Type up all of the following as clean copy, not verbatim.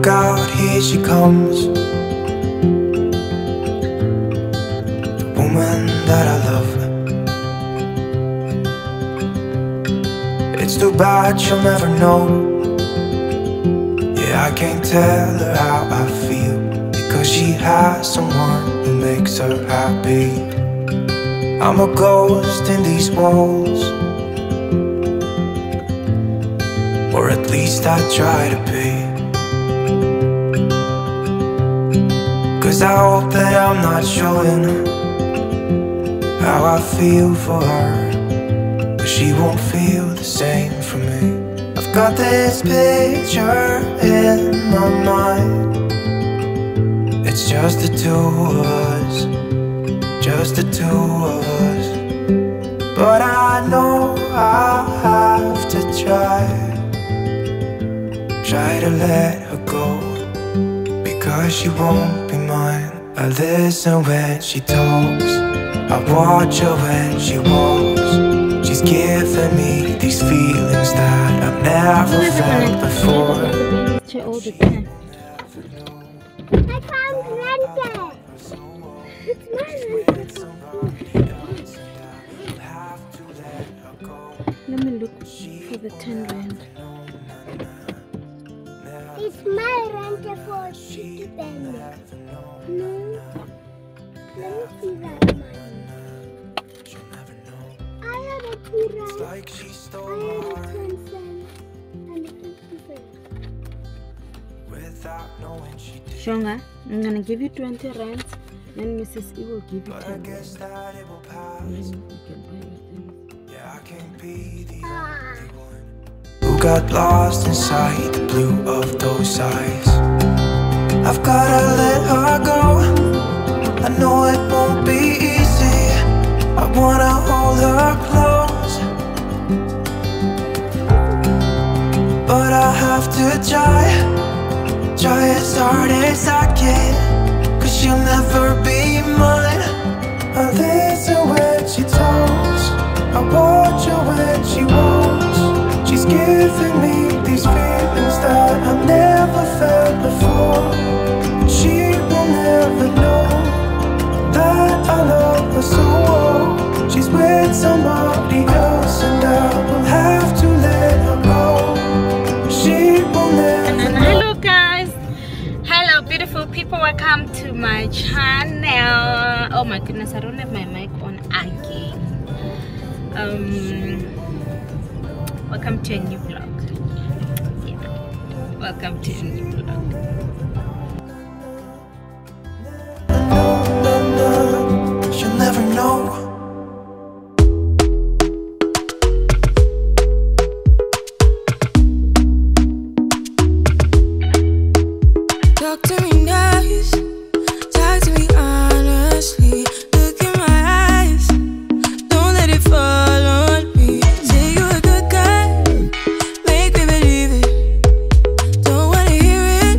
Look out, here she comes, the woman that I love. It's too bad she'll never know. Yeah, I can't tell her how I feel, because she has someone who makes her happy. I'm a ghost in these walls, or at least I try to be. 'Cause I hope that I'm not showing how I feel for her, but she won't feel the same for me. I've got this picture in my mind. It's just the two of us, just the two of us. But I know I have to try to let her go, because she won't be mine. I listen when she talks, I watch her when she walks. She's giving me these feelings that I've never felt before. All the time. I found rented. It's my rented. Let me look for the 10 rand. It's my rented for Chicky Penny. No. Let me see that money. I had a 2 rand. I had a 10 cents. And a 50 cents. Shonga, I'm gonna give you 20 rands, then Mrs. E will give you 10 rands. Who got lost inside the blue of those eyes? I've gotta let her go. I know it won't be easy. I wanna hold her close, but I have to try as hard as I can, 'cause she'll never be mine. I listen when she talks, I watch her when she walks. She's giving me these feelings that I've never felt before. She will never know that I love her so well. She's with somebody else and I will have to let her go. She will never know. Hello guys, hello beautiful people, welcome to my channel. Oh my goodness, I don't have my mic on again. Welcome to a new vlog. Yeah, welcome to a new vlog. She'll never know. Talk to me nice, talk to me honestly. Look in my eyes, don't let it fall on me. Say you're a good guy, make me believe it. Don't wanna hear it,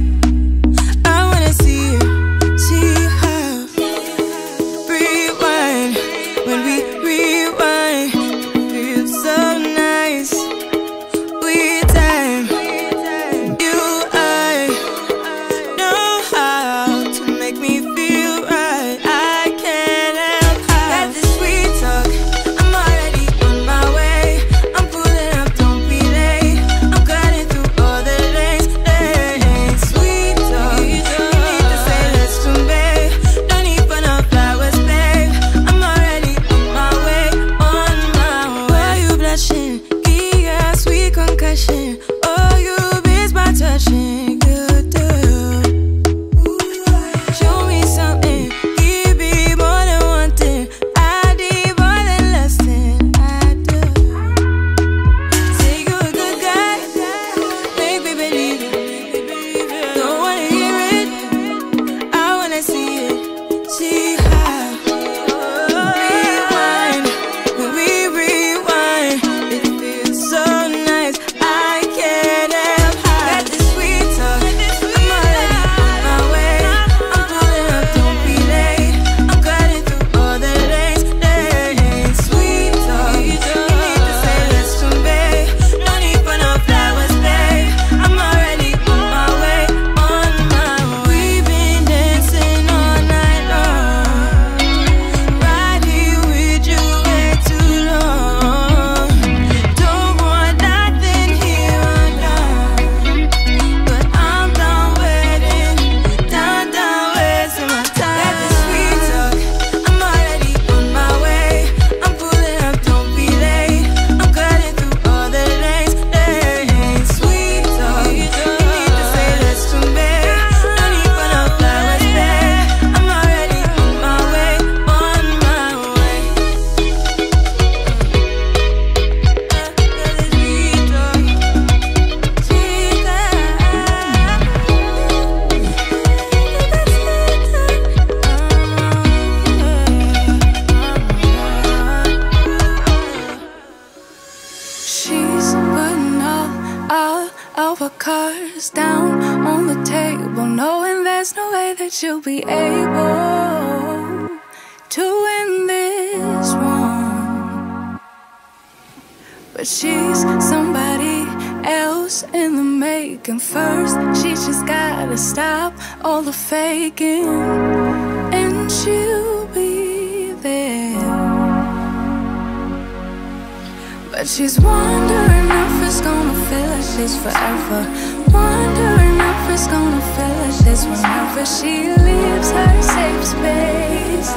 our cards down on the table, knowing there's no way that you'll be able to win this one. But she's somebody else in the making. First, she just gotta stop all the faking, and she'll be there. But she's wondering if it's gonna feel like this forever. Wondering if it's gonna feel like this whenever she leaves her safe space.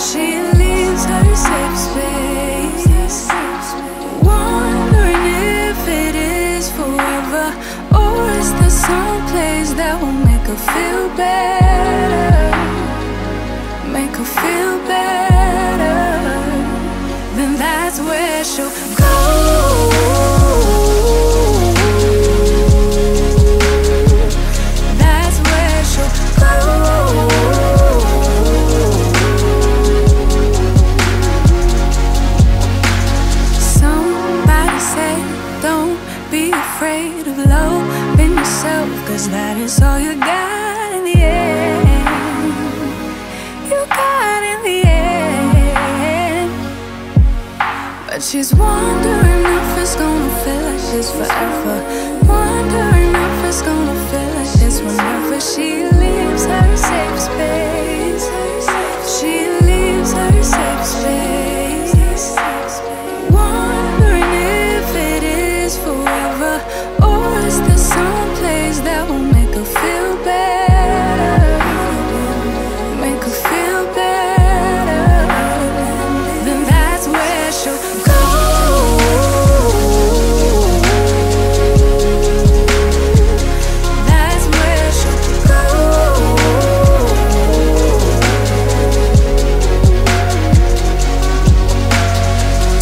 She leaves her safe space. Wondering if it is forever, or is there some place that will make her feel better? Make her feel better. Then that's where she'll go. That's where she'll go. Somebody say, don't be afraid of loving yourself, 'cause that is all you got in the end. You got in the end. But she's wondering if it's gonna feel like this forever. Wondering if it's gonna feel like this whenever she leaves her safe space. She leaves her safe space. Wondering if it is forever, or is there some place that will make her feel better? Make her feel better. Then that's where she'll go. That's where she'll go.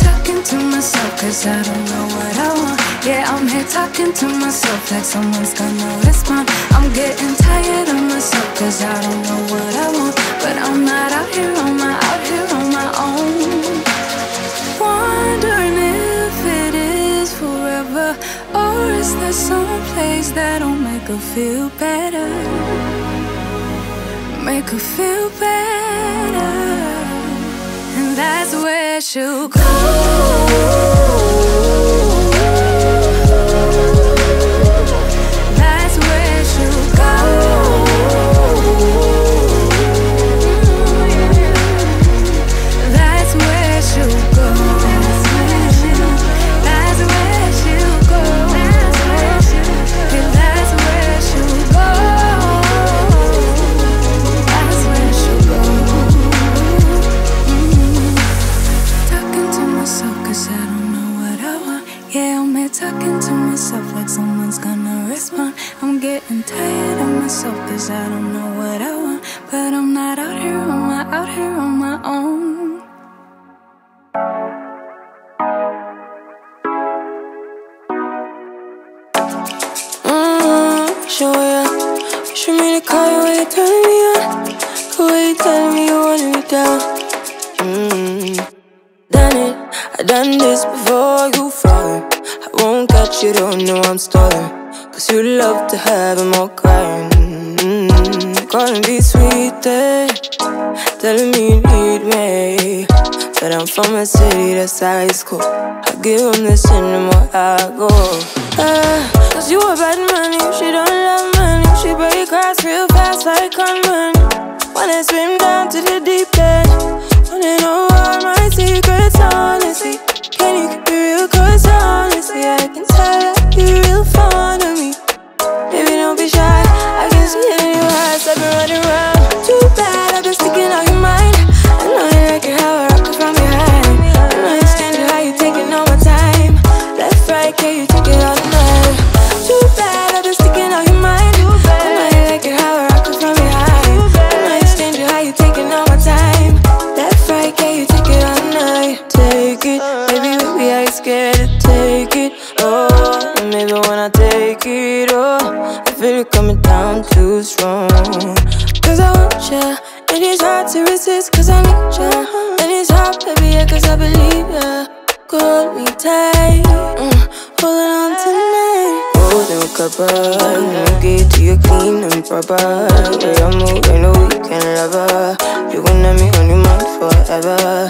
Talking to myself 'cause I don't know what I want. Yeah, I'm here talking to myself like someone's gonna respond. I'm getting tired of myself 'cause I don't know what I want. But I'm not out here on my own. Wondering if it is forever, or is there some place that'll make her feel better? Make her feel better. And that's where she'll go. That's where she'll go. That's where she'll go. That's where she'll go. That's where she'll go. That's where she'll go. That's where she'll go. Talking to myself 'cause I don't know what I want. Yeah, I'm here talking to myself like someone's gonna respond. I'm getting tired of myself 'cause I don't know what I want. But I'm not out here on my own. Show ya. Show me the call when you turn me on. The way you tell me you want me down. Done it, I done this before you fall. I won't catch you, don't know I'm stalling. 'Cause you love to have them all crying. Calling me sweeter, telling me you need me. But I'm from a city that's high school. I give them this anymore, I go. 'Cause you a bad man, she don't love money. She break hearts real fast like conman. Wanna swim down to the deep end. Wanna know all my secrets, honestly. Can you keep it real? 'Cause honestly, I can tell that you're real fond of me. Baby, don't be shy, I can see it in your eyes. I've been running around. Too bad, I've been sticking out your mind. I know you like it how I rock it from behind. I know you stand it, how you taking all my time. Left, right, can you take it all night? Too bad, I've been sticking out your mind. I know you like it how I rock it from behind. I know you stand it, how you taking all my time. Left, right, can you take it all night? Take it, baby, I ain't scared to take it. Oh, and maybe when I take it, oh, I feel it coming down too strong. 'Cause I want ya, and it's hard to resist 'cause I need ya. And it's hard, baby, yeah, 'cause I believe ya. Hold me tight, holding on tonight. Holding cuppa. Get to you clean and proper. Way I move, ain't no weekend lover. You gon' let me on your mind forever.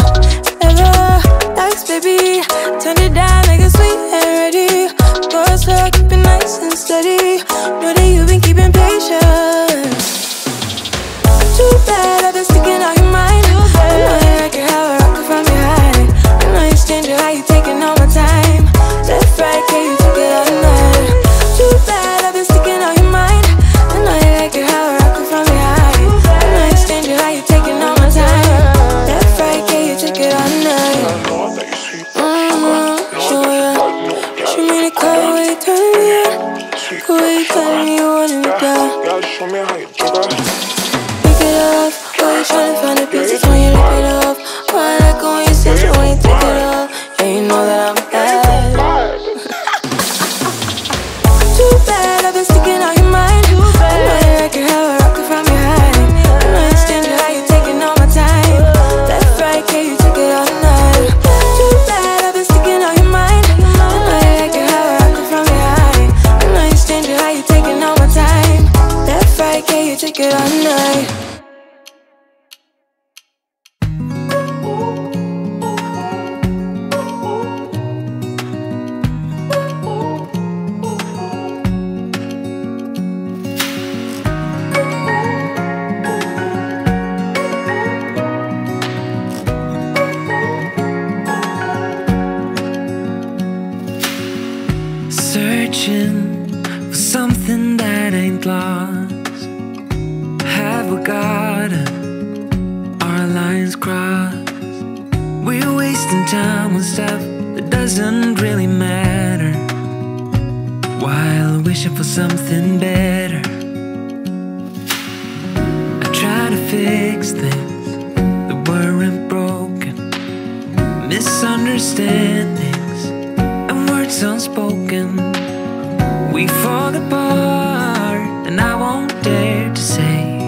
Ever, thanks baby. Turn it down, make it sweet and ready. Go slow, keep it nice and steady. Know that you've been keeping patience. Too bad I've been sticking out your mind. I know you like it how I rock it from behind. I know you stand it how you taking all my time. Left, right, can you take it all night? Too bad I've been sticking out your mind. I know you like it how I rock it from behind. I know you stand it how you taking all my time. Left, right, can you take it all night? Show ya. Show me the color where you turn me on. The way you telling me you want me down. Show me how you jigger. Off. Why you tryna find the pieces when you rip it off? Why I like when you sit you when you take it off? Yeah, you know that I'm bad. Too bad I've been sticking out your mind. I know you like it how I rock it from behind. I know you stand it how you taking all my time. Left, right, can you take it all night? Too bad I've been sticking out your mind. I know you like it how I rock it from behind. I know you stand it how you taking all my time. Left, right, can you take it all night? Searching for something that ain't lost. Have we got our lines crossed? We're wasting time on stuff that doesn't really matter, while wishing for something better. I try to fix things that weren't broken, misunderstandings and words unspoken. We fall apart and I won't dare to say,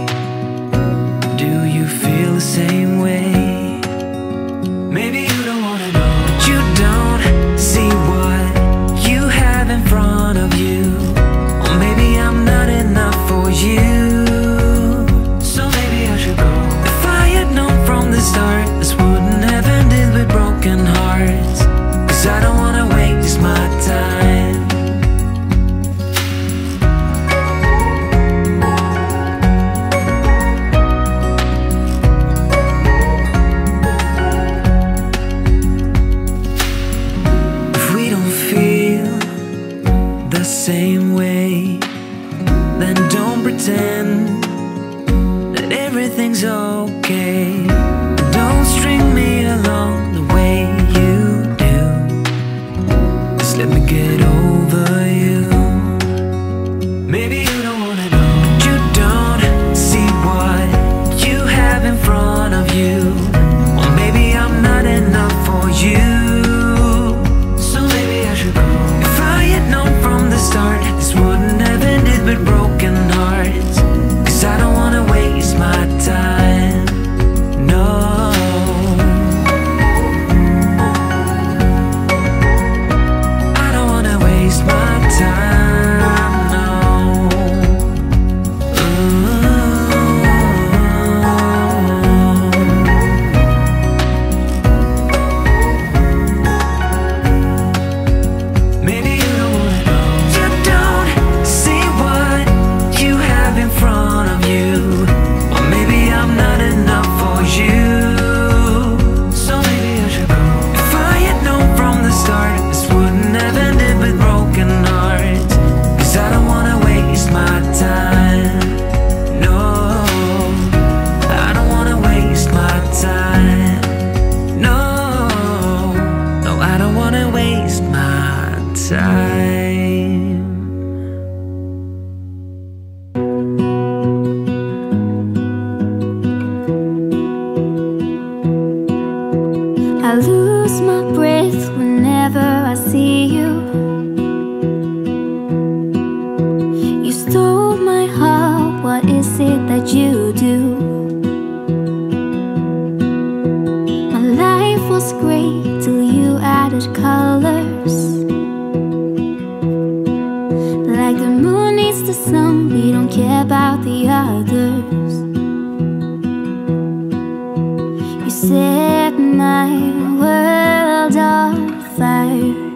do you feel the same way? Maybe you don't wanna know, but you don't see what you have in front of you. Or maybe I'm not enough for you, so maybe I should go. If I had known from the start, this wouldn't have ended with broken hearts. Cause I don't wanna waste my time. Same way, then don't pretend that everything's okay. Don't string me along the way you do. Just let me get over you. Maybe you don't wanna know, but you don't see what you have in front of you. Or maybe I'm not enough for you. This wouldn't have ended with broken hearts. Cause I don't wanna waste my time. No, I don't wanna waste my time. No. Maybe you don't wanna know, see what you have in front of you. Or maybe I'm not enough for you, so maybe I should go. If I had known from the start, this wouldn't have ended with broken hearts. Cause I don't wanna waste my time. No, I don't wanna waste my time. No, no, I don't wanna waste my time. I lose my breath whenever I see you. You stole my heart, what is it that you do? My life was great till you added colors, like the set my world on fire.